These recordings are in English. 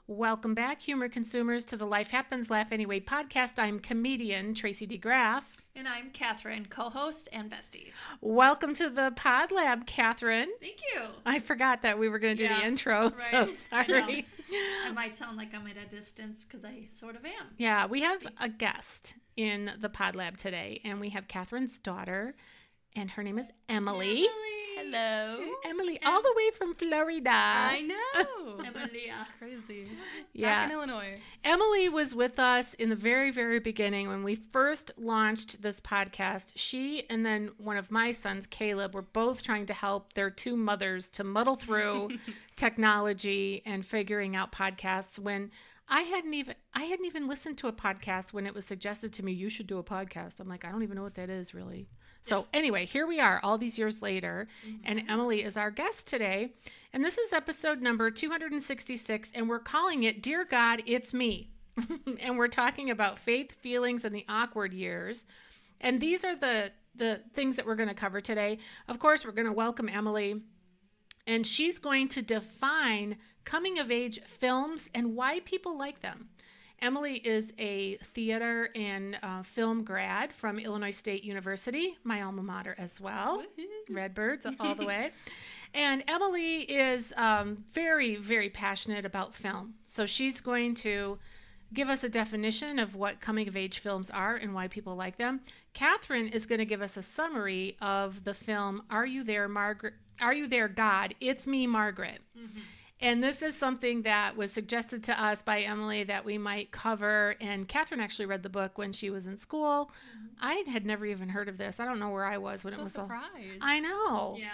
Welcome back, humor consumers, to the Life Happens, Laugh Anyway podcast. I'm comedian Tracy DeGraff. And I'm Cathrine, co-host and bestie. Welcome to the Pod Lab, Cathrine. Thank you. I forgot that we were going to do the intro, right. so sorry. I might sound like I'm at a distance because I sort of am. Yeah, we have a guest in the Pod Lab today, and we have Cathrine's daughter, and her name is Emily. Hello. Emily, all the way from Florida. I know. Emilia. Crazy. Yeah. Back in Illinois. Emily was with us in the very, very beginning when we first launched this podcast. She and then one of my sons, Caleb, were both trying to help their two mothers to muddle through technology and figuring out podcasts when I hadn't even listened to a podcast when it was suggested to me, you should do a podcast. I'm like, I don't even know what that is really. So anyway, here we are all these years later, and Emily is our guest today. And this is episode number 266, and we're calling it Dear God, It's Me. And we're talking about faith, feelings, and the awkward years. And these are the things that we're going to cover today. Of course, we're going to welcome Emily, and she's going to define coming-of-age films and why people like them. Emily is a theater and film grad from Illinois State University, my alma mater as well. Woo-hoo. Redbirds all the way. And Emily is very, very passionate about film. So she's going to give us a definition of what coming-of-age films are and why people like them. Cathrine is going to give us a summary of the film Are You There, Margaret? Are You There, God? It's Me, Margaret. Mm-hmm. And this is something that was suggested to us by Emily that we might cover. And Cathrine actually read the book when she was in school. Mm-hmm. I had never even heard of this. I don't know where I was when it was surprised. I know. Yeah.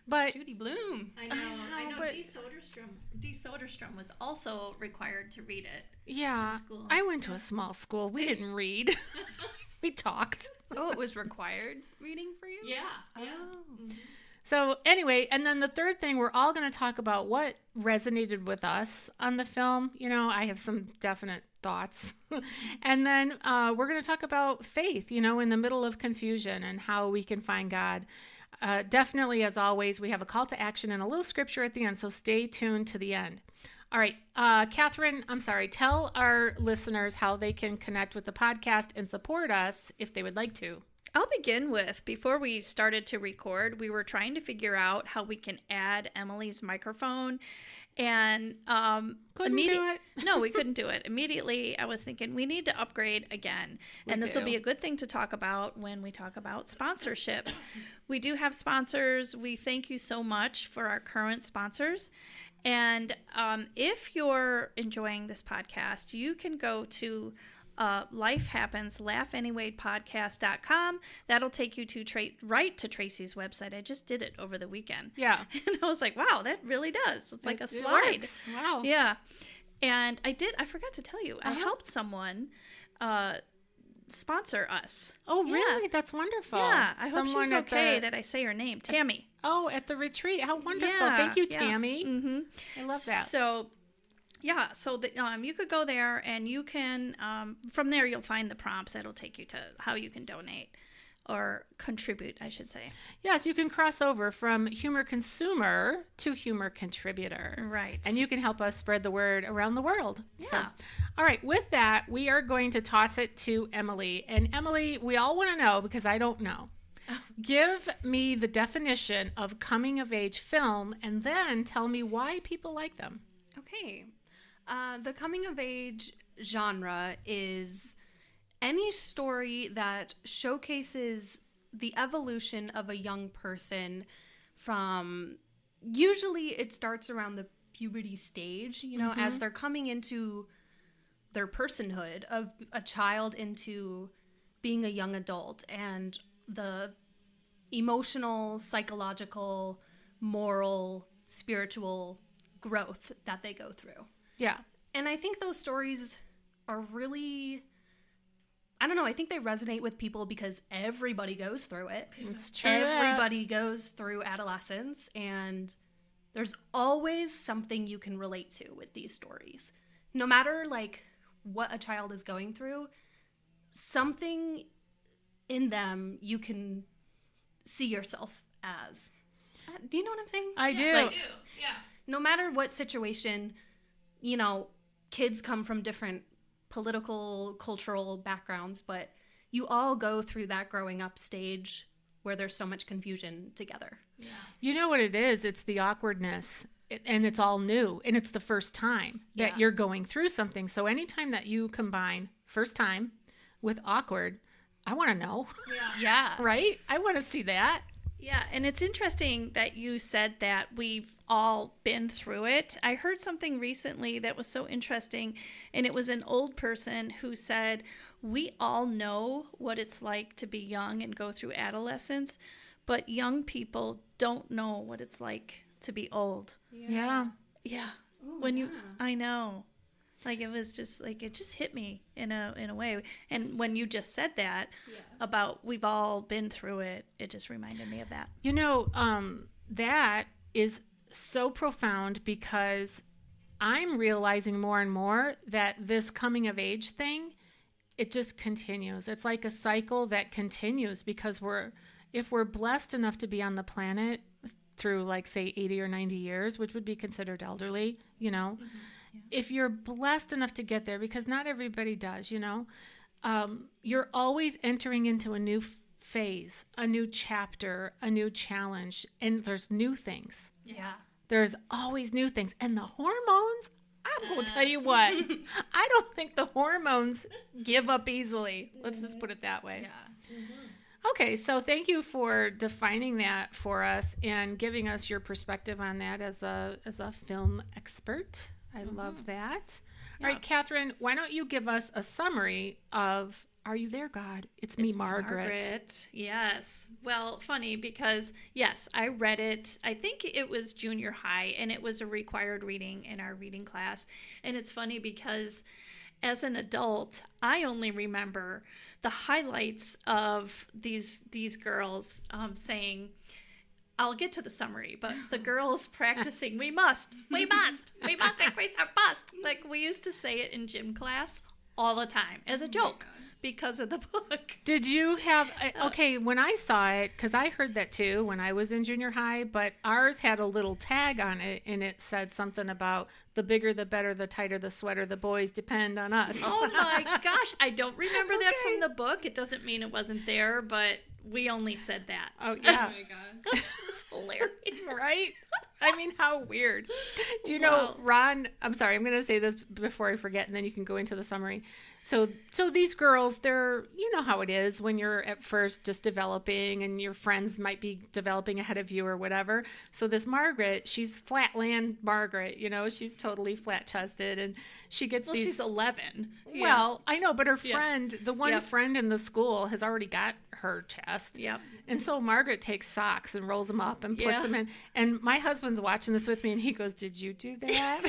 But Judy Blume. I know. But Dee Soderstrom was also required to read it. Yeah. In school. I went to a small school. We didn't read. We talked. Oh, it was required reading for you? Yeah. Oh. Mm-hmm. So anyway, and then the third thing, we're all going to talk about what resonated with us on the film. You know, I have some definite thoughts. And then we're going to talk about faith, you know, in the middle of confusion and how we can find God. Definitely, as always, we have a call to action and a little scripture at the end, so stay tuned to the end. All right, Cathrine, I'm sorry, tell our listeners how they can connect with the podcast and support us if they would like to. I'll begin with, before we started to record, we were trying to figure out how we can add Emily's microphone. And couldn't do it. No, we couldn't do it. Immediately, I was thinking we need to upgrade again. And this will be a good thing to talk about when we talk about sponsorship. We do have sponsors. We thank you so much for our current sponsors. And if you're enjoying this podcast, you can go to Life Happens, Laugh Anyway podcast.com. That'll take you to right to Tracy's website. I just did it over the weekend. Yeah. And I was like, wow, that really does. It's like a slide. It works. Wow. Yeah. And I forgot to tell you, I helped someone sponsor us. Oh, really? That's wonderful. Yeah. I hope she's okay that I say her name. Tammy. At the retreat. How wonderful. Yeah, Thank you, Tammy. Mm-hmm. I love that. So you could go there and you can, from there you'll find the prompts that'll take you to how you can donate or contribute, I should say. Yes, you can cross over from humor consumer to humor contributor. Right. And you can help us spread the word around the world. Yeah. So, all right, with that, we are going to toss it to Emily. And Emily, we all want to know, because I don't know. Give me the definition of coming of age film and then tell me why people like them. Okay. The coming of age genre is any story that showcases the evolution of a young person from, usually it starts around the puberty stage, you know, as they're coming into their personhood of a child into being a young adult, and the emotional, psychological, moral, spiritual growth that they go through. Yeah. And I think those stories are really, I don't know, I think they resonate with people because everybody goes through it. It's true. Everybody goes through adolescence, and there's always something you can relate to with these stories. No matter like what a child is going through, something in them you can see yourself as. Do you know what I'm saying? I do. Like, yeah. No matter what situation, you know, kids come from different political, cultural backgrounds, but you all go through that growing up stage where there's so much confusion together. Yeah. You know what it is? It's the awkwardness, and it's all new, and it's the first time that you're going through something. So anytime that you combine first time with awkward, I want to know. Yeah. Right? I want to see that. Yeah, and it's interesting that you said that we've all been through it. I heard something recently that was so interesting, and it was an old person who said, we all know what it's like to be young and go through adolescence, but young people don't know what it's like to be old. Yeah. Yeah. I know. Like, it was just like, it just hit me in a way. And when you just said that about we've all been through it, it just reminded me of that. You know, that is so profound, because I'm realizing more and more that this coming of age thing, it just continues. It's like a cycle that continues, because if we're blessed enough to be on the planet through, like, say 80 or 90 years, which would be considered elderly, you know, if you're blessed enough to get there, because not everybody does, you know, you're always entering into a new phase, a new chapter, a new challenge, and there's new things. Yeah. There's always new things. And the hormones, I'm going to tell you what, I don't think the hormones give up easily. Let's just put it that way. Yeah. Okay, so thank you for defining that for us and giving us your perspective on that as a film expert. I love that. All right, Cathrine, why don't you give us a summary of Are You There, God? It's me, Margaret. Yes. Well, funny because, yes, I read it. I think it was junior high, and it was a required reading in our reading class. And it's funny because as an adult, I only remember the highlights of these girls saying, I'll get to the summary, but the girls practicing, we must increase our bust. Like, we used to say it in gym class all the time as a joke because of the book. Did you have, okay, when I saw it, because I heard that too when I was in junior high, but ours had a little tag on it, and it said something about the bigger, the better, the tighter the sweater, the boys depend on us. Oh my gosh, I don't remember that from the book. It doesn't mean it wasn't there, but we only said that. Oh, yeah. Oh my God. It's hilarious. Right? I mean, how weird. Do you know, Ron, I'm sorry, I'm going to say this before I forget, and then you can go into the summary. So these girls, they're, you know how it is when you're at first just developing and your friends might be developing ahead of you or whatever. So this Margaret, she's flatland Margaret, you know, she's totally flat-chested, and she gets these. She's 11. Well, I know, but her friend, the one friend in the school has already got her chest. Yep. And so Margaret takes socks and rolls them up and puts them in. And my husband's watching this with me, and he goes, "Did you do that?"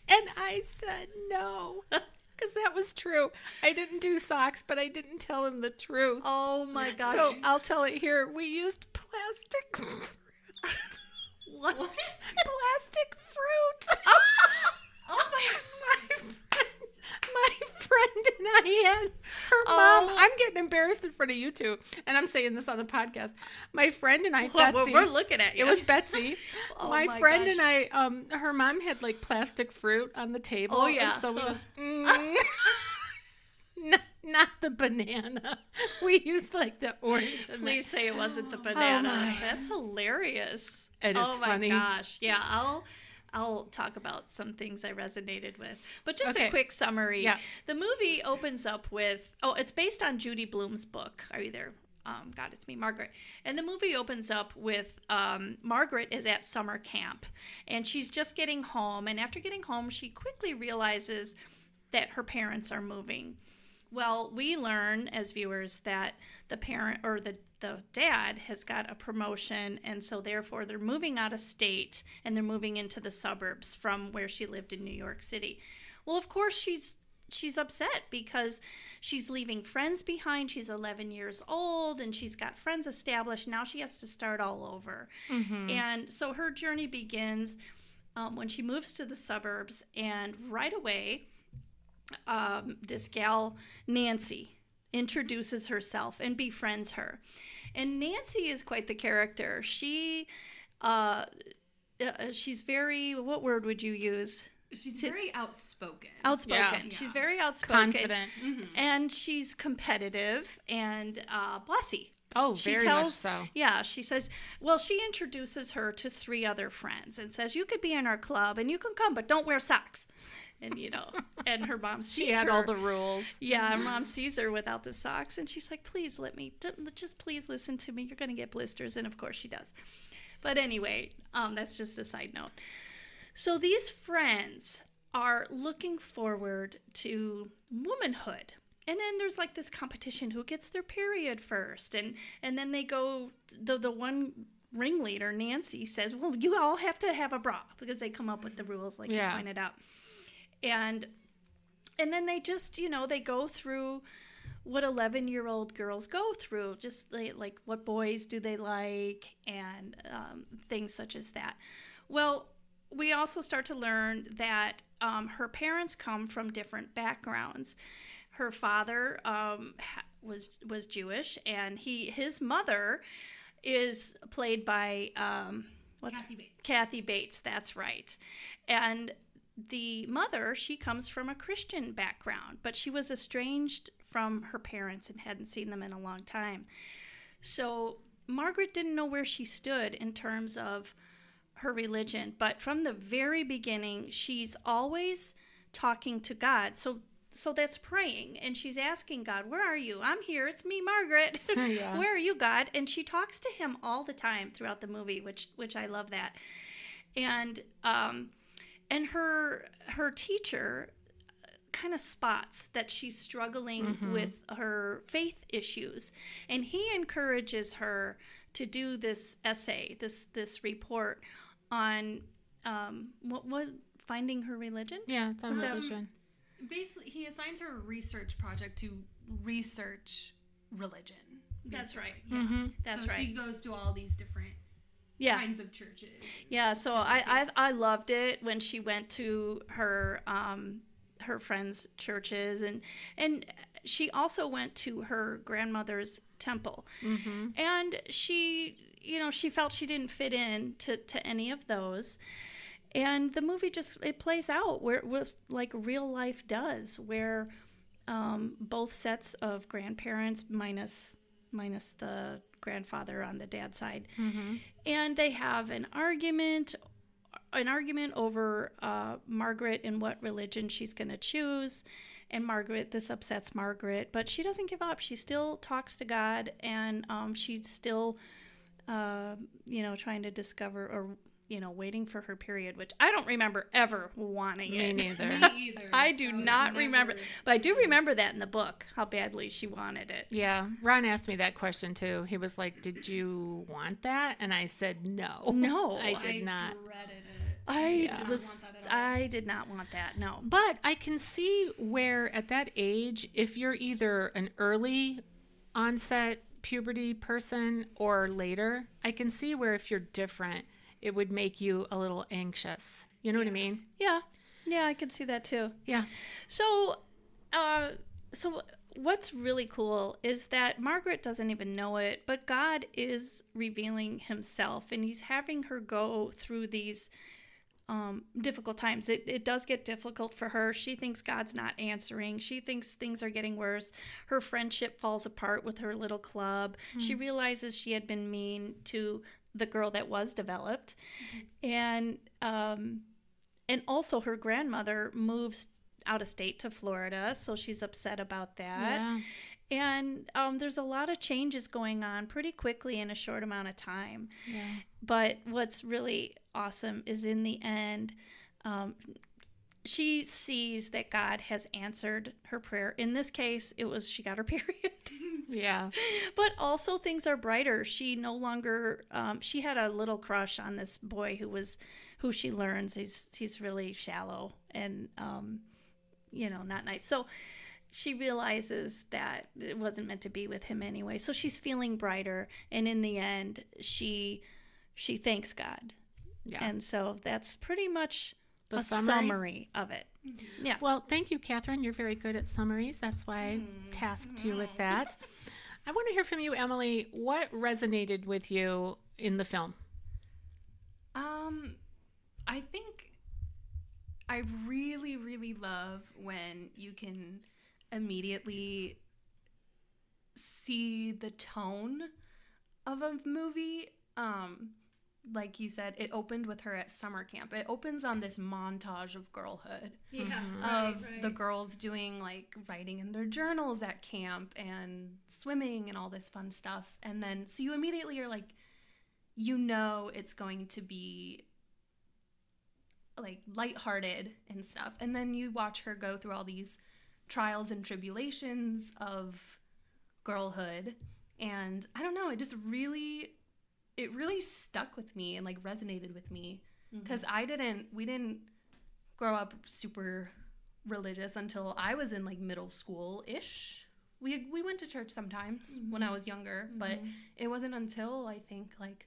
And I said no, because that was true. I didn't do socks, but I didn't tell him the truth. Oh my gosh. So I'll tell it here. We used plastic fruit. What? Plastic fruit. Oh My friend and I had her mom. I'm getting embarrassed in front of you two, and I'm saying this on the podcast. My friend and I, Betsy. We're looking at you. It was Betsy. Oh my friend and I, her mom had like plastic fruit on the table. Oh yeah. And so we not the banana. We used like the orange. Please say it wasn't the banana. That's hilarious. It is funny. Oh my gosh. Yeah, I'll talk about some things I resonated with. But just a quick summary. Yeah. The movie opens up with, it's based on Judy Blume's book. Are You There? God, It's Me, Margaret. And the movie opens up with Margaret is at summer camp, and she's just getting home. And after getting home, she quickly realizes that her parents are moving. Well, we learn as viewers that the parent or the dad has got a promotion, and so therefore they're moving out of state and they're moving into the suburbs from where she lived in New York City. Well, of course she's upset because she's leaving friends behind. She's 11 years old and she's got friends established. Now she has to start all over. Mm-hmm. And so her journey begins when she moves to the suburbs, and right away this gal, Nancy, introduces herself and befriends her. And Nancy is quite the character. She's very, what word would you use? She's very outspoken. Yeah. She's very outspoken. Confident. And she's competitive and bossy. Oh, very much so. Yeah, she says, well, she introduces her to 3 other friends and says, you could be in our club and you can come, but don't wear socks. And, and her mom sees her. She had all the rules. Yeah, her mom sees her without the socks. And she's like, please just please listen to me. You're going to get blisters. And of course she does. But anyway, that's just a side note. So these friends are looking forward to womanhood. And then there's like this competition, who gets their period first. And then they go, the one ringleader, Nancy, says, well, you all have to have a bra, because they come up with the rules like you pointed out. And then they just, they go through what 11-year-old girls go through, just like what boys do they like, and things such as that. Well, we also start to learn that her parents come from different backgrounds. Her father was Jewish, and his mother is played by Kathy Bates. That's right. And the mother, she comes from a Christian background, but she was estranged from her parents and hadn't seen them in a long time. So Margaret didn't know where she stood in terms of her religion, but from the very beginning, she's always talking to God. So that's praying, and she's asking God, where are you? I'm here. It's me, Margaret. Yeah. Where are you, God? And she talks to him all the time throughout the movie, which I love that. And her teacher kind of spots that she's struggling with her faith issues, and he encourages her to do this essay, this report on what finding her religion. Yeah, it's on religion. Basically, he assigns her a research project to research religion. That's right. Yeah. That's so right. she goes to all these different kinds of churches. Yeah, so I loved it when she went to her friends' churches, and she also went to her grandmother's temple. And she felt she didn't fit in to any of those. And the movie it plays out with like real life does, where both sets of grandparents minus the grandfather on the dad's side, and they have an argument over Margaret and what religion she's going to choose. And this upsets Margaret, but she doesn't give up. She still talks to God, and she's still trying to discover, or waiting for her period, which I don't remember ever wanting it. Me neither. Me either. I do not remember. But I do remember that in the book, how badly she wanted it. Yeah. Ron asked me that question too. He was like, did you want that? And I said, no. No. I did not. Dreaded it. I did not want that, no. But I can see where at that age, if you're either an early onset puberty person or later, I can see where if you're different, it would make you a little anxious. You know what I mean? Yeah. Yeah, I can see that too. Yeah. So what's really cool is that Margaret doesn't even know it, but God is revealing himself, and he's having her go through these difficult times. It does get difficult for her. She thinks God's not answering. She thinks things are getting worse. Her friendship falls apart with her little club. She realizes she had been mean to the girl that was developed. And also her grandmother moves out of state to Florida, so she's upset about that. Yeah. And there's a lot of changes going on pretty quickly in a short amount of time. Yeah. But what's really awesome is in the end, she sees that God has answered her prayer. In this case, it was she got her period. Yeah. But also things are brighter. She no longer, she had a little crush on this boy who she learns he's really shallow and, not nice. So she realizes that it wasn't meant to be with him anyway. So she's feeling brighter. And in the end, she thanks God. Yeah. And so that's pretty much The a summary? summary of it. Yeah. Well, thank you, Catherine. You're very good at summaries. That's why I tasked you with that. I want to hear from you, Emily. What resonated with you in the film? I really, really love when you can immediately see the tone of a movie. Like you said, it opened with her at summer camp. It opens on this montage of girlhood. Yeah. Of the girls doing like writing in their journals at camp and swimming and all this fun stuff. And then, so you immediately are like, you know, it's going to be like lighthearted and stuff. And then you watch her go through all these trials and tribulations of girlhood. And I don't know, it really stuck with me and like resonated with me, because we didn't grow up super religious until I was in like middle school-ish. We went to church sometimes when I was younger, but it wasn't until I think like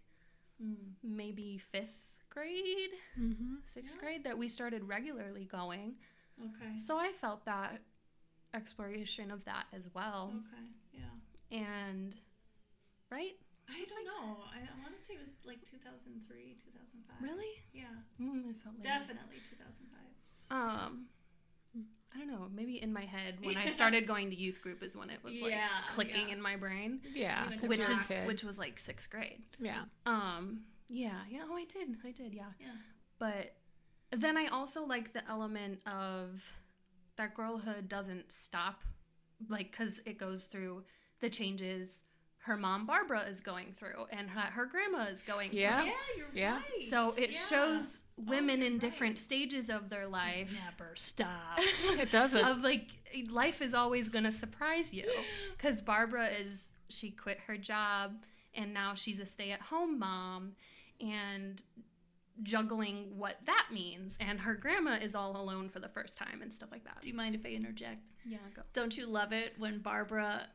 maybe 5th grade, 6th grade that we started regularly going. Okay. So I felt that exploration of that as well. Okay. Yeah. And right? I don't know. I want to say it was like 2003, 2005. Really? Yeah. It felt like Definitely 2005. I don't know. Maybe in my head when I started going to youth group is when it was like clicking in my brain. Yeah. Which was like 6th grade. Yeah. Yeah. Oh, I did. Yeah. But then I also like the element of that girlhood doesn't stop, like, because it goes through the changes her mom Barbara is going through and her grandma is going through. Yeah, you're right. So it shows women in different stages of their life. It never stops. It doesn't. Of like, life is always going to surprise you, because Barbara she quit her job and now she's a stay-at-home mom and juggling what that means, and her grandma is all alone for the first time and stuff like that. Do you mind if I interject? Yeah, go. Don't you love it when Barbara,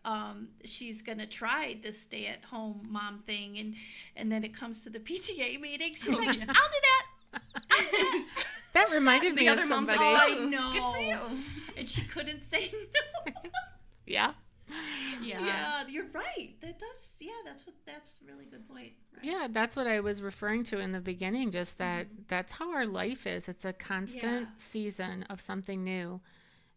she's gonna try this stay-at-home mom thing, and then it comes to the PTA meeting, she's like, I'll do that. That reminded me the of other mom's somebody. like, I know. Good for you. And she couldn't say no. Yeah. Yeah, you're right. That's a really good point. Right? Yeah, that's what I was referring to in the beginning, just that that's how our life is. It's a constant season of something new.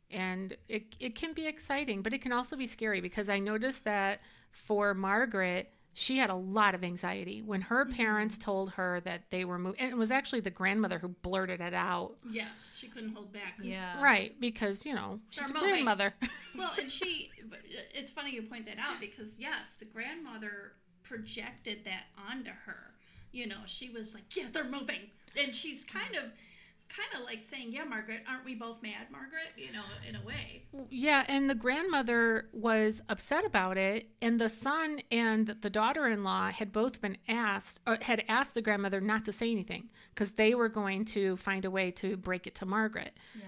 And it can be exciting, but it can also be scary, because I noticed that for Margaret, she had a lot of anxiety when her parents told her that they were moving. And it was actually the grandmother who blurted it out. Yes, she couldn't hold back. Yeah. Right, because, she's a grandmother. Well, and it's funny you point that out, because, yes, the grandmother projected that onto her. She was like, yeah, they're moving. And she's kind of like saying, yeah, Margaret, aren't we both mad, Margaret? In a way. Yeah, and the grandmother was upset about it, and the son and the daughter-in-law had both had asked the grandmother not to say anything, because they were going to find a way to break it to Margaret. Yeah.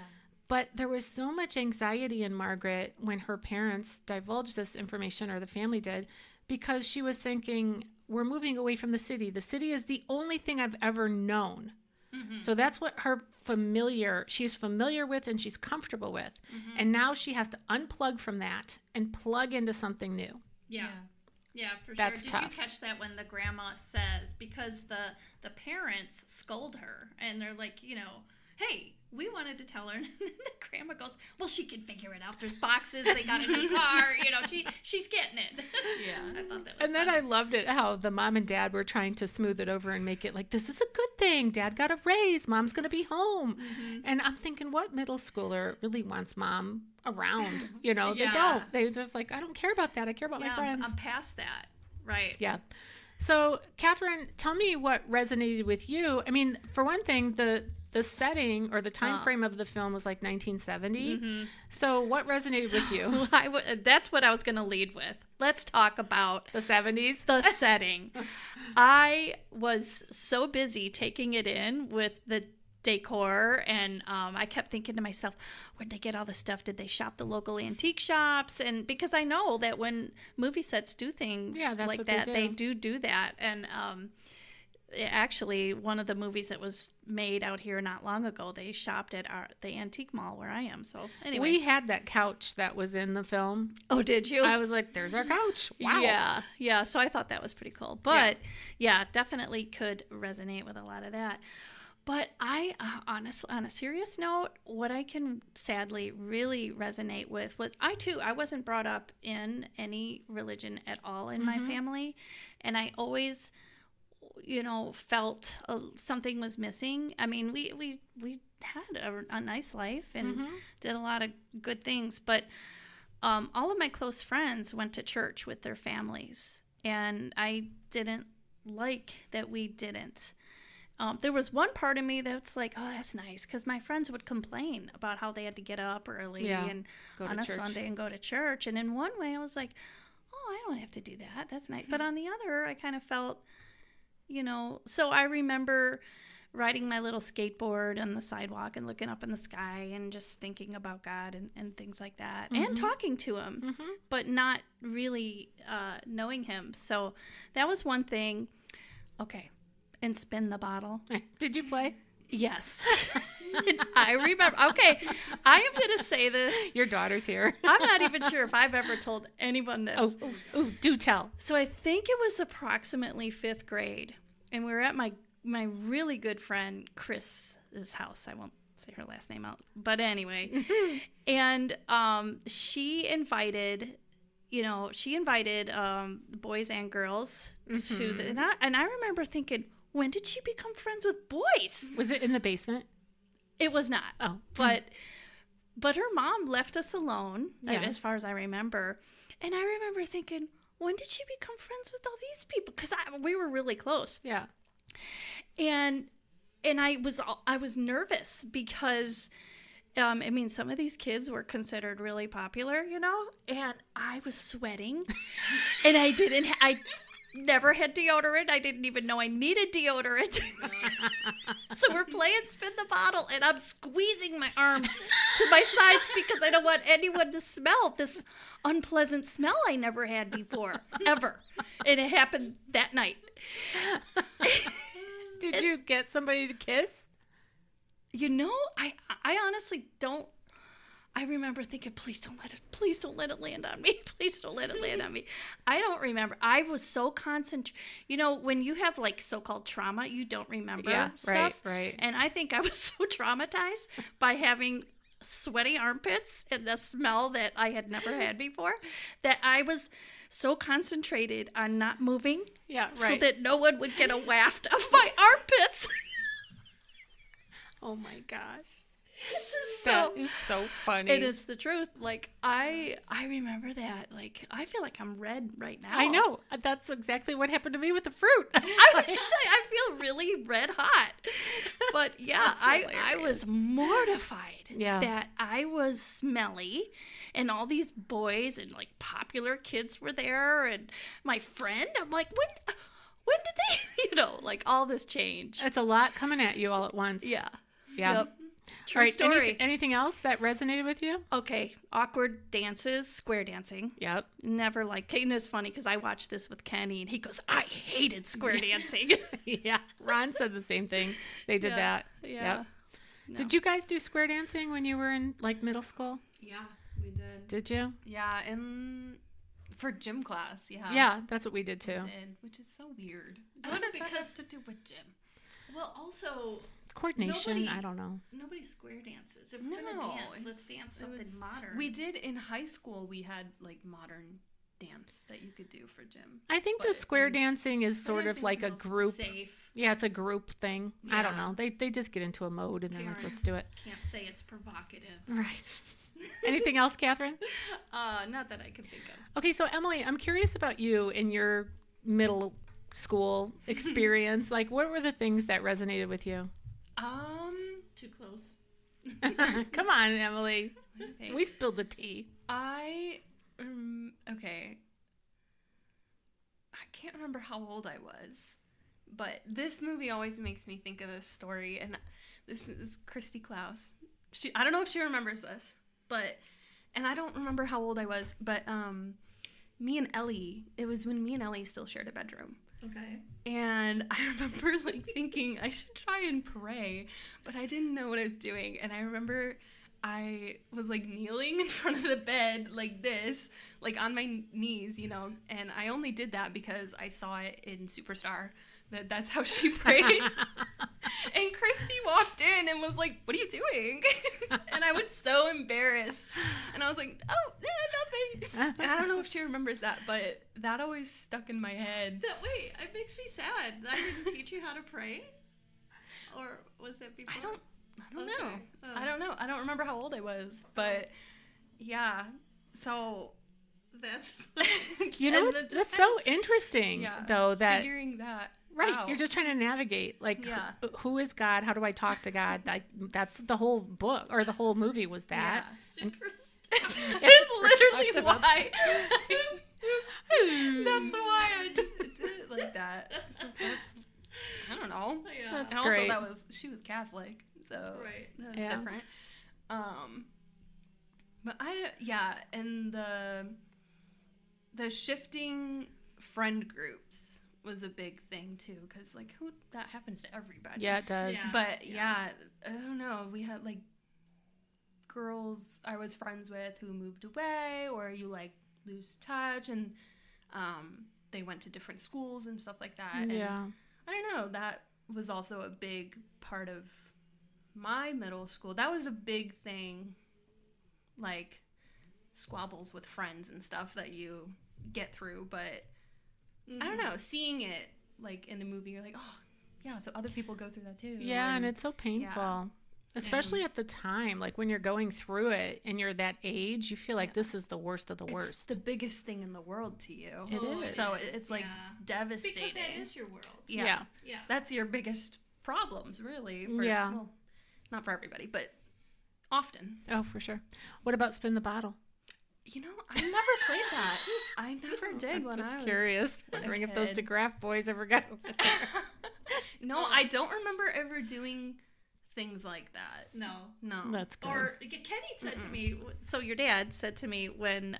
But there was so much anxiety in Margaret when her parents divulged this information, or the family did, because she was thinking, we're moving away from the city. The city is the only thing I've ever known. So that's what she's familiar with and she's comfortable with. And now she has to unplug from that and plug into something new. Yeah, for sure. That's Did tough. you catch that when the grandma says, because the parents scold her and they're like, hey, we wanted to tell her. And then the grandma goes, well, she can figure it out. There's boxes. They got a new car. She's getting it. Yeah. I thought that was And then I loved it how the mom and dad were trying to smooth it over and make it like, this is a good thing. Dad got a raise. Mom's going to be home. And I'm thinking, what middle schooler really wants mom around? They don't. They're just like, I don't care about that. I care about my friends. I'm past that. Right. Yeah. So, Cathrine, tell me what resonated with you. I mean, for one thing, the setting or the time frame of the film was like 1970. So what resonated with you? That's what I was going to lead with. Let's talk about the 70s. The setting. I was so busy taking it in with the decor, and I kept thinking to myself, where'd they get all the stuff? Did they shop the local antique shops? And because I know that when movie sets do things like that, they do that. And actually, one of the movies that was made out here not long ago, they shopped at the antique mall where I am. So anyway, we had that couch that was in the film. Oh, did you? I was like, there's our couch. Wow. Yeah. So I thought that was pretty cool. But yeah, definitely could resonate with a lot of that. But I honestly, on a serious note, what I can sadly really resonate with was I wasn't brought up in any religion at all in my family. And I always, felt something was missing. I mean, we had a nice life and did a lot of good things. But all of my close friends went to church with their families. And I didn't like that we didn't. There was one part of me that's like, oh, that's nice, because my friends would complain about how they had to get up early and on a Sunday and go to church. And in one way, I was like, oh, I don't have to do that. That's nice. But on the other, I kind of felt, so I remember riding my little skateboard on the sidewalk and looking up in the sky and just thinking about God and things like that, and talking to him, but not really knowing him. So that was one thing. Okay. And spin the bottle. Did you play? Yes. I remember. Okay, I am going to say this. Your daughter's here. I'm not even sure if I've ever told anyone this. Oh, do tell. So I think it was approximately 5th grade, and we were at my really good friend Chris's house. I won't say her last name out, but anyway. And she invited boys and girls to the, and I remember thinking, when did she become friends with boys? Was it in the basement? It was not. Oh. But her mom left us alone, as far as I remember. And I remember thinking, when did she become friends with all these people? Because we were really close. Yeah. And I was nervous because, some of these kids were considered really popular, and I was sweating. And I never had deodorant. I didn't even know I needed deodorant. So we're playing spin the bottle, and I'm squeezing my arms to my sides because I don't want anyone to smell this unpleasant smell I never had before, ever. And it happened that night. Did you get somebody to kiss? I honestly don't. I remember thinking, please don't let it land on me. Please don't let it land on me. I don't remember. I was so concentrated. When you have like so-called trauma, you don't remember stuff. Right. And I think I was so traumatized by having sweaty armpits and the smell that I had never had before that I was so concentrated on not moving. Yeah, right. So that no one would get a waft of my armpits. Oh my gosh. That is so funny. It is the truth. Like, I remember that. Like, I feel like I'm red right now. I know. That's exactly what happened to me with the fruit. I was just saying, I feel really red hot. But yeah, I was mortified that I was smelly, and all these boys and like popular kids were there, and my friend. I'm like, when did they, like all this change? It's a lot coming at you all at once. Yeah. Yep. True story. Anything else that resonated with you? Okay. Awkward dances, square dancing. Yep. Never liked. And it's funny because I watched this with Kenny and he goes, I hated square dancing. Yeah. Ron said the same thing. They did that. Yeah. Yep. No. Did you guys do square dancing when you were in like middle school? Yeah, we did. Did you? Yeah, for gym class, yeah. Yeah, that's what we did too. Which is so weird. What does that have to do with gym? Well, also... Coordination, I don't know. Nobody square dances. If we're going to dance, let's dance something modern. We did in high school. We had like modern dance that you could do for gym. I think the square dancing is sort of like a group. Safe. Yeah, it's a group thing. Yeah. I don't know. They just get into a mode and they're like, let's do it. Can't say it's provocative. Right. Anything else, Catherine? Not that I can think of. Okay, so Emily, I'm curious about you in your middle school experience. Like, what were the things that resonated with you? Too close. Come on, Emily. Okay. We spilled the tea. Okay. I can't remember how old I was, but this movie always makes me think of this story, and this is Christy Klaus. I don't know if she remembers this, and I don't remember how old I was, but me and Ellie, it was when me and Ellie still shared a bedroom. Okay. And I remember like thinking I should try and pray, but I didn't know what I was doing. And I remember I was like kneeling in front of the bed like this, like on my knees, and I only did that because I saw it in Superstar that that's how she prayed. And Christy walked in and was like, "What are you doing?" And I was so embarrassed. And I was like, "Oh, yeah, nothing." And I don't know if she remembers that, but that always stuck in my head. Wait, it makes me sad that I didn't teach you how to pray? Or was it before? I don't Okay. know. I don't know. I don't remember how old I was, but yeah. So That's You know, that's so interesting, though, that figuring that right, out. you're just trying to navigate, like, who is God? How do I talk to God? Like, that's the whole book, or the whole movie was that. super. It's literally why. That's why I did it like that. So that's, I don't know. Yeah. That's and also great. she was Catholic, so Right. that's Yeah. different. But and the shifting friend groups was a big thing too, because like that happens to everybody. Yeah, it does. Yeah. But I don't know. We had like girls I was friends with who moved away, or you like lose touch, and they went to different schools and stuff like that. And Yeah. I don't know. That was also a big part of my middle school. That was a big thing, like squabbles with friends and stuff that you get through. But I don't know, seeing it like in a movie, you're like, oh yeah, so other people go through that too. Yeah, and it's so painful. Especially at the time, like when you're going through it and you're that age, you feel like this is the worst of the worst. It's the biggest thing in the world to you. It is. So it's like devastating. Because that is your world. Yeah. Yeah. That's your biggest problems, really. Yeah. Well, not for everybody, but often. Oh, for sure. What about Spin the Bottle? You know, I never played that. I never did when I was curious. Wondering if those DeGraff boys ever got over there. No, I don't remember ever doing things like that. No. That's good. Or Kenny said to me, so your dad said to me when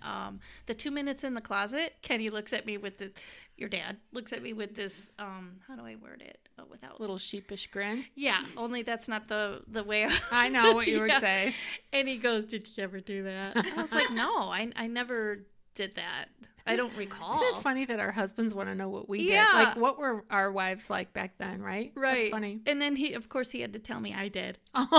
the 2 minutes in the closet, Kenny looks at me with your dad looks at me with this, how do I word it? Without little sheepish grin. Yeah, only that's not the way. I know what you would say. And he goes, "Did you ever do that?" I was like, "No, I never did that. I don't recall." Isn't it funny that our husbands want to know what we did? Yeah. Like, what were our wives like back then, right? Right. That's funny. And then of course, he had to tell me I did. Of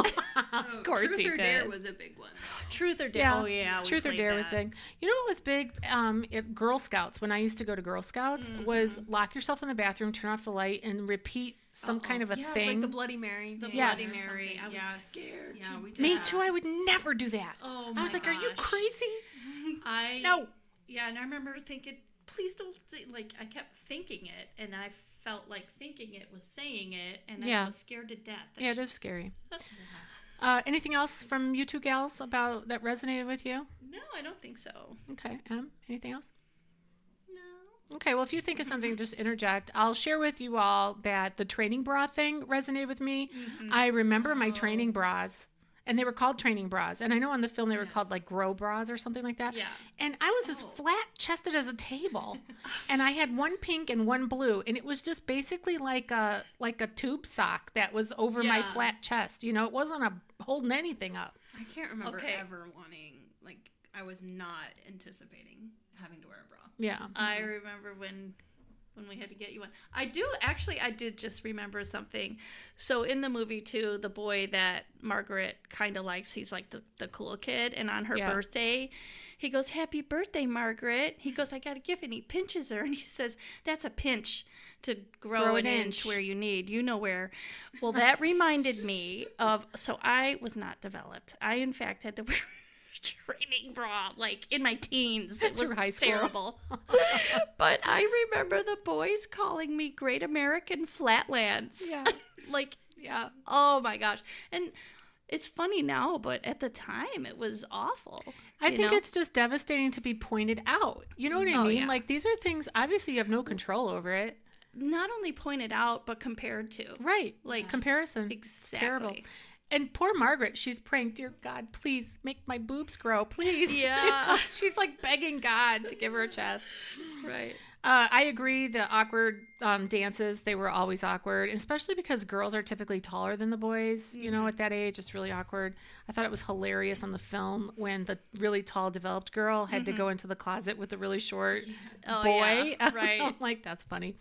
course Truth he or did. Dare was a big one. Truth or Dare. Yeah. Oh, yeah. we Truth or played Dare was that. big. You know what was big? Girl Scouts. When I used to go to Girl Scouts, was lock yourself in the bathroom, turn off the light, and repeat some kind of a Yeah, thing. like the Bloody Mary. The Yes. Bloody Mary. I was Yes. scared. Yeah, we did Me that. too. I would never do that. Oh, I was like, "Are you gosh. crazy?" I No. Yeah, and I remember thinking, please don't like. I kept thinking it, and I felt like thinking it was saying it, and Yeah. I was scared to death. Yeah, it is scary. Anything else from you two gals about that resonated with you? No, I don't think so. Okay. Anything else? No. Okay, well, if you think of something, just interject. I'll share with you all that the training bra thing resonated with me. I remember my training bras, and they were called training bras. And I know on the film they were called like grow bras or something like that. Yeah. And I was as flat-chested as a table, and I had one pink and one blue, and it was just basically like a tube sock that was over my Yeah. flat chest. You know, it wasn't holding anything up. I can't remember Okay. ever wanting, like, I was not anticipating having to wear a bra. Yeah. I remember when we had to get you one. I did just remember something. So in the movie too, the boy that Margaret kind of likes, he's like the cool kid, and on her birthday, he goes, "Happy birthday, Margaret." He goes, "I got a gift," and he pinches her, and he says, "That's a pinch to grow an inch where you need. You know where." Well, that reminded me of, so I was not developed. I, in fact, had to wear training bra like in my teens. It Through was high school. terrible. But I remember the boys calling me Great American Flatlands. Yeah. Like, Yeah. oh my gosh. And it's funny now, but at the time it was awful. I you think know? it's just devastating to be pointed out. You know what I Oh, mean? yeah. Like, these are things, obviously you have no control over it. Not only pointed out, but compared to. Right. Like, comparison. exactly. Terrible. And poor Margaret, she's praying, "Dear God, please make my boobs grow, please." Yeah. She's like begging God to give her a chest. Right. I agree. The awkward dances, they were always awkward, especially because girls are typically taller than the boys. You know, at that age, it's really awkward. I thought it was hilarious on the film when the really tall, developed girl had to go into the closet with the really short Oh, boy. yeah. Right. I'm like, that's funny.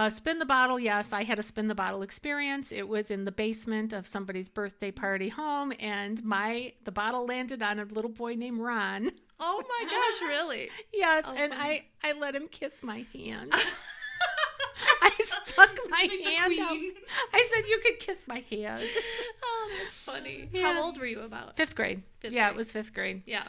Spin the bottle, yes, I had a spin the bottle experience. It was in the basement of somebody's birthday party home, and the bottle landed on a little boy named Ron. Oh my gosh, really? Yes, Oh, and funny. I let him kiss my hand. I stuck my Like the hand out. queen. I said, you could kiss my hand. Oh, that's funny. Yeah. How old were you about? Fifth grade. Fifth Yeah, grade. it was fifth grade. Yeah.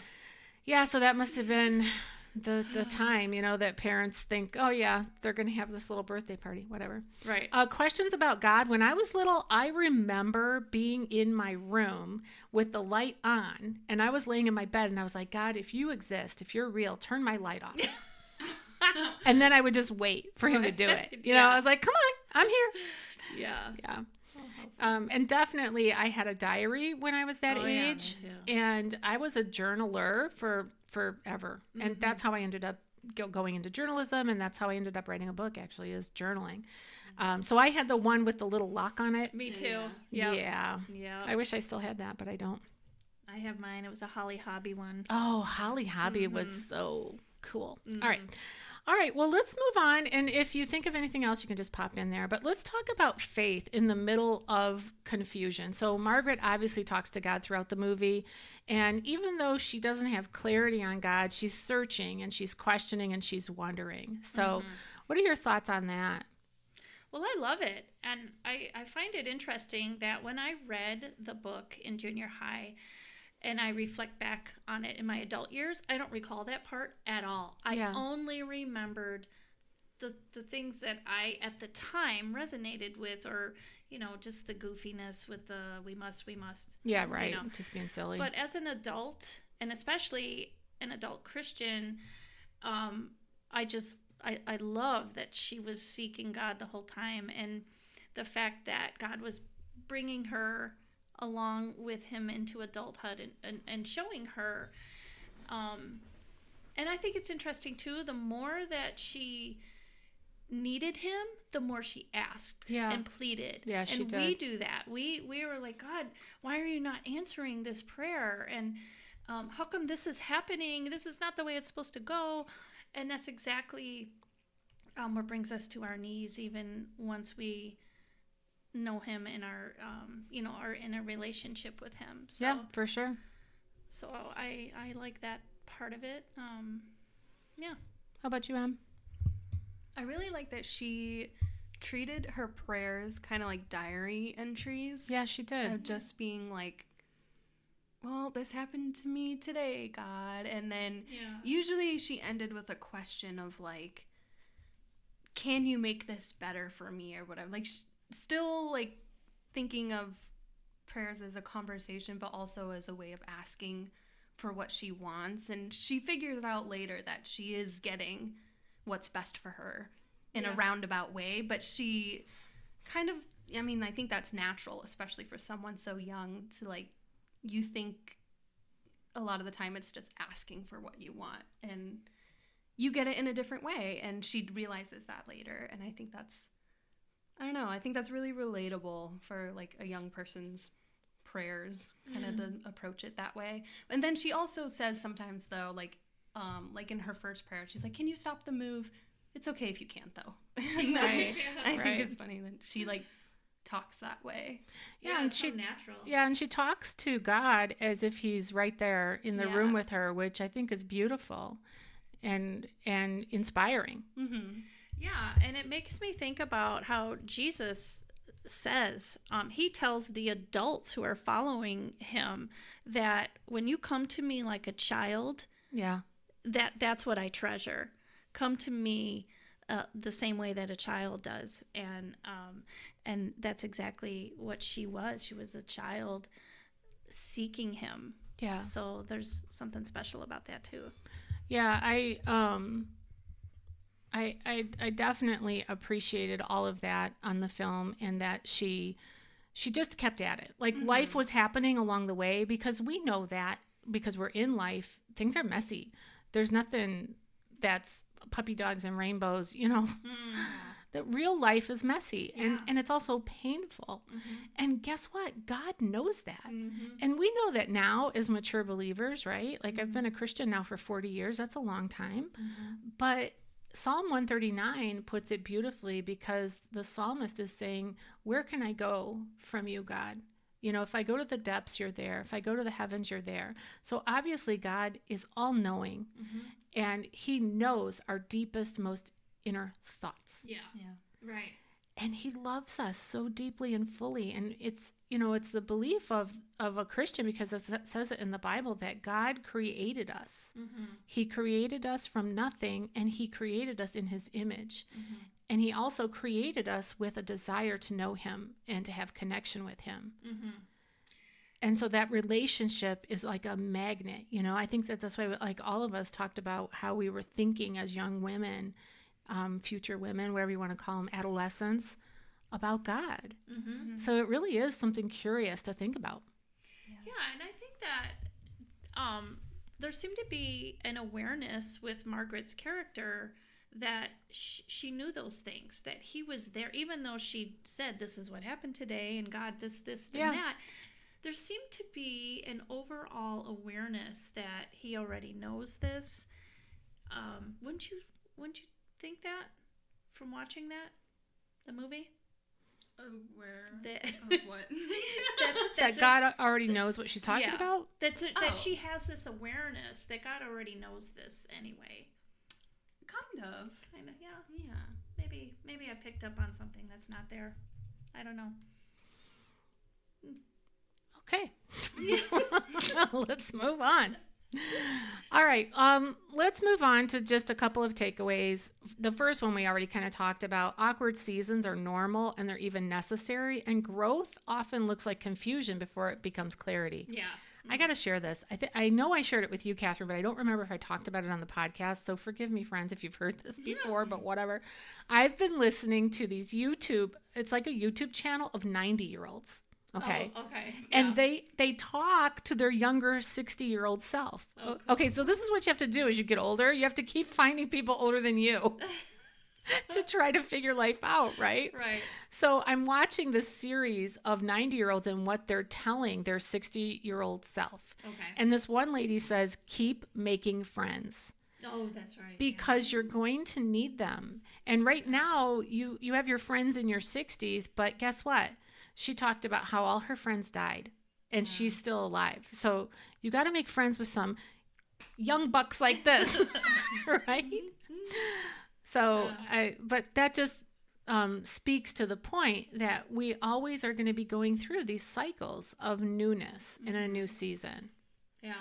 Yeah, so that must have been the time, that parents think, oh, yeah, they're going to have this little birthday party, whatever. Right. Questions about God. When I was little, I remember being in my room with the light on, and I was laying in my bed, and I was like, God, if you exist, if you're real, turn my light off. And then I would just wait for him to do it. Yeah. I was like, come on, I'm here. Yeah. Yeah. Oh, how fun. And definitely I had a diary when I was that Oh, yeah, me age. too. And I was a journaler for forever. And that's how I ended up going into journalism. And that's how I ended up writing a book, actually, is journaling. So I had the one with the little lock on it. Me too. Yeah. Yeah. Yeah. I wish I still had that, but I don't. I have mine. It was a Holly Hobby one. Oh, Holly Hobby was so cool. All right. Well, let's move on. And if you think of anything else, you can just pop in there. But let's talk about faith in the middle of confusion. So Margaret obviously talks to God throughout the movie. And even though she doesn't have clarity on God, she's searching and she's questioning and she's wondering. So what are your thoughts on that? Well, I love it. And I find it interesting that when I read the book in junior high and I reflect back on it in my adult years, I don't recall that part at all. I only remembered the things that I, at the time, resonated with, or, just the goofiness with the we must. Yeah, right. Just being silly. But as an adult, and especially an adult Christian, I love that she was seeking God the whole time, and the fact that God was bringing her along with him into adulthood and showing her. And I think it's interesting too, the more that she needed him, the more she asked and pleaded. Yeah, she did. And we do that. We were like, God, why are you not answering this prayer? And how come this is happening? This is not the way it's supposed to go. And that's exactly what brings us to our knees, even once we know him in our, are in a relationship with him. So, yeah, for sure. So I like that part of it. Yeah. How about you, Em? I really like that she treated her prayers kind of like diary entries. Yeah, she did. Of just being like, well, this happened to me today, God. And then usually she ended with a question of like, can you make this better for me or whatever? Like, still like thinking of prayers as a conversation, but also as a way of asking for what she wants. And she figures out later that she is getting what's best for her in a roundabout way, but she kind of, I think that's natural, especially for someone so young, to like, you think a lot of the time it's just asking for what you want and you get it in a different way. And she realizes that later. And I think that's, I think that's really relatable for like a young person's prayers, kind of to approach it that way. And then she also says sometimes though, like in her first prayer, she's like, can you stop the move? It's okay if you can't though. I think it's funny that she like talks that way. Yeah, and she so natural. Yeah, and she talks to God as if he's right there in the room with her, which I think is beautiful and inspiring. Mm-hmm. Yeah, and it makes me think about how Jesus says, he tells the adults who are following him that when you come to me like a child, that's what I treasure. Come to me the same way that a child does, and that's exactly what she was. She was a child seeking him. Yeah. So there's something special about that too. Yeah, I definitely appreciated all of that on the film, and that she just kept at it. Like life was happening along the way, because we know that because we're in life, things are messy. There's nothing that's puppy dogs and rainbows, that real life is messy and it's also painful. And guess what? God knows that. And we know that now as mature believers, right? Like I've been a Christian now for 40 years. That's a long time. But Psalm 139 puts it beautifully because the psalmist is saying, where can I go from you, God? You know, if I go to the depths, you're there. If I go to the heavens, you're there. So obviously God is all knowing, and he knows our deepest, most inner thoughts. Yeah. Right. And he loves us so deeply and fully. And it's, you know, it's the belief of a Christian, because it says it in the Bible that God created us. He created us from nothing, and he created us in his image. And he also created us with a desire to know him and to have connection with him. And so that relationship is like a magnet. You know, I think that's why, like, all of us talked about how we were thinking as young women, future women, whatever you want to call them, adolescents, about God. So it really is something curious to think about. Yeah, and I think that there seemed to be an awareness with Margaret's character that she knew those things, that he was there, even though she said, this is what happened today, and God, this, and that. There seemed to be an overall awareness that he already knows this. Wouldn't you think that from watching the movie? Where? Of what? that God already knows what she's talking about? That she has this awareness that God already knows this anyway. Kind of, yeah. Maybe I picked up on something that's not there. I don't know. Okay. Let's move on. All right. Let's move on to just a couple of takeaways. The first one we already kind of talked about. Awkward seasons are normal, and they're even necessary. And growth often looks like confusion before it becomes clarity. Yeah. I got to share this. I know I shared it with you, Catherine, but I don't remember if I talked about it on the podcast. So forgive me, friends, if you've heard this before, but whatever. I've been listening to these it's like a YouTube channel of 90-year-olds. Okay. Oh, okay. And they talk to their younger 60-year-old self. Okay, so this is what you have to do as you get older. You have to keep finding people older than you to try to figure life out, right? Right. So I'm watching this series of 90-year-olds and what they're telling their 60-year-old self. Okay. And this one lady says, keep making friends. Oh, that's right. Because you're going to need them. And right now, you have your friends in your 60s, but guess what? She talked about how all her friends died, and she's still alive. So you got to make friends with some young bucks like this, right? So, but that just speaks to the point that we always are going to be going through these cycles of newness in a new season. Yeah.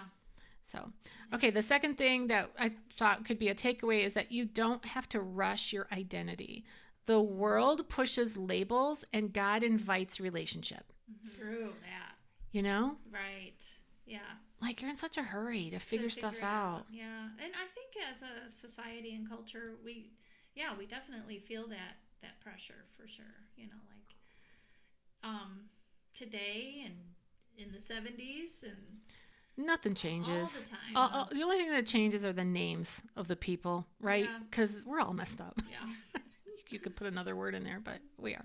So, okay, the second thing that I thought could be a takeaway is that you don't have to rush your identity. The world pushes labels, and God invites relationship. True that. You know? Right. Yeah. Like, you're in such a hurry to figure stuff out. Yeah. And I think as a society and culture, we definitely feel that pressure for sure. You know, like today and in the 70s and nothing changes. All the time. The only thing that changes are the names of the people, right? Because we're all messed up. Yeah. You could put another word in there, but we are.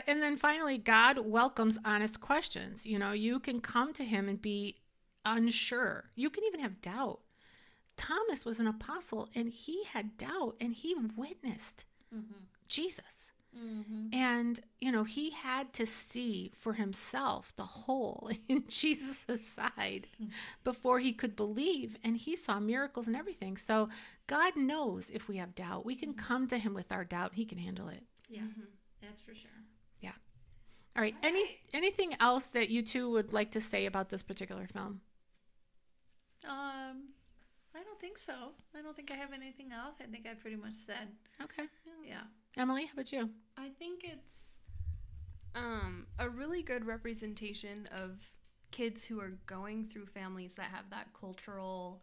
And then finally, God welcomes honest questions. You know, you can come to him and be unsure. You can even have doubt. Thomas was an apostle, and he had doubt, and he witnessed Jesus. And, you know, he had to see for himself the hole in Jesus' side before he could believe. And he saw miracles and everything. So God knows if we have doubt. We can come to him with our doubt. He can handle it. Yeah, that's for sure. Yeah. All right. Anything else that you two would like to say about this particular film? I don't think so. I don't think I have anything else. I think I pretty much said. Okay. Yeah. Emily, how about you? I think it's a really good representation of kids who are going through families that have that cultural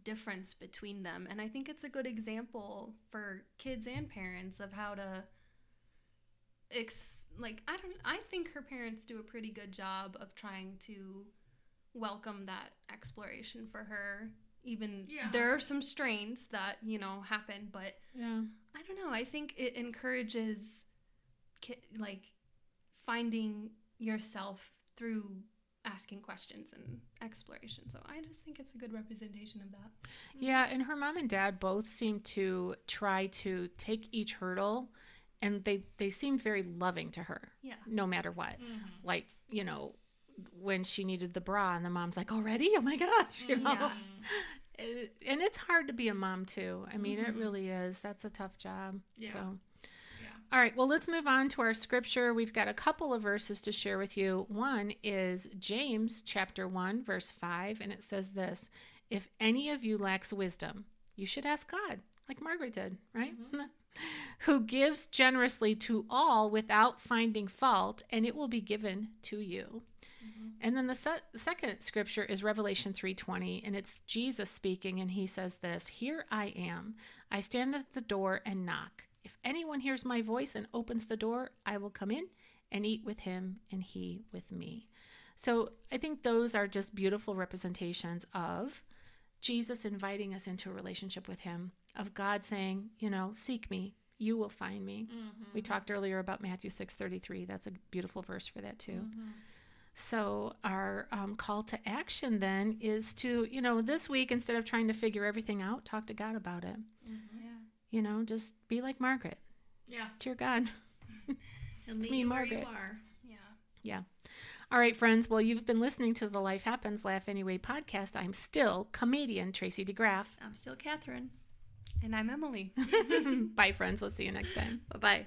difference between them. And I think it's a good example for kids and parents of how to I think her parents do a pretty good job of trying to welcome that exploration for her. Even there are some strains that, you know, happen, but I don't know. I think it encourages finding yourself through asking questions and exploration. So I just think it's a good representation of that. Yeah, and her mom and dad both seem to try to take each hurdle, and they seemed very loving to her. Yeah. No matter what. Like, you know, when she needed the bra and the mom's like, already? Oh my gosh, you know. Yeah. And it's hard to be a mom too. I mean, it really is. That's a tough job. Yeah. So. Yeah. All right, well, let's move on to our scripture. We've got a couple of verses to share with you. One is James chapter 1, verse 5, and it says this: if any of you lacks wisdom, you should ask God, like Margaret did, right? Who gives generously to all without finding fault, and it will be given to you. And then the second scripture is Revelation 3:20, and it's Jesus speaking, and he says this: here I am. I stand at the door and knock. If anyone hears my voice and opens the door, I will come in and eat with him and he with me. So I think those are just beautiful representations of Jesus inviting us into a relationship with him, of God saying, you know, seek me, you will find me. We talked earlier about Matthew 6:33. That's a beautiful verse for that too. So our call to action then is to, you know, this week, instead of trying to figure everything out, talk to God about it. You know, just be like Margaret. Yeah. Dear God. And It's meet me, you where Margaret. you are. Yeah. All right, friends. Well, you've been listening to the Life Happens, Laugh Anyway podcast. I'm still comedian Tracy DeGraff. I'm still Catherine. And I'm Emily. Bye, friends. We'll see you next time. Bye-bye.